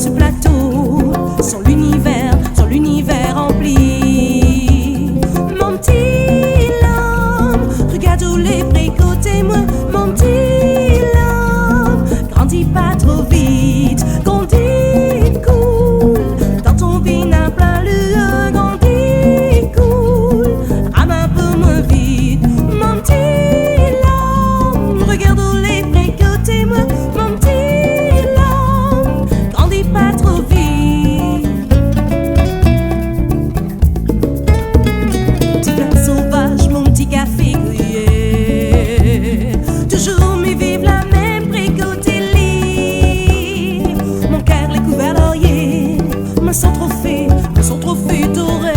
ce plateau, son l'univers rempli. Mon petit l'homme, regarde où les côté moi, mon petit l'homme, grandis pas trop vite, grandis cool, dans ton vin à plein lieu, grandis cool, rame un peu moins vite, mon petit l'homme, regarde où les côté moi, mon petit l'homme, grandis pas trop vite. Petit plat sauvage, mon petit café grillé, toujours mais vive la même précoté lit. Mon cœur les couverts d'oreiller, me sent trop fait doré.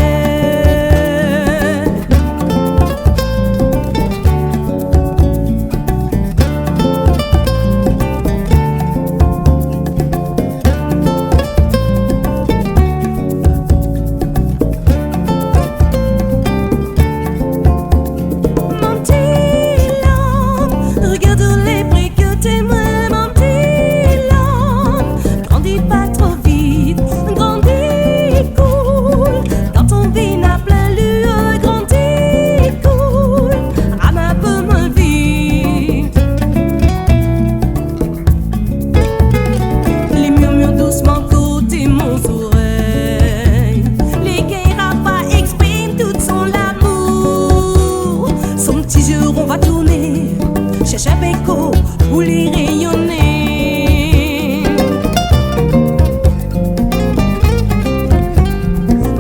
On va tourner, cherche un béco pour les rayonner.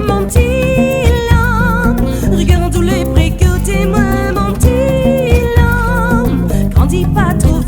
Mon petit l'homme, regarde tous les précotés, moi, mon petit l'homme, grandis pas trop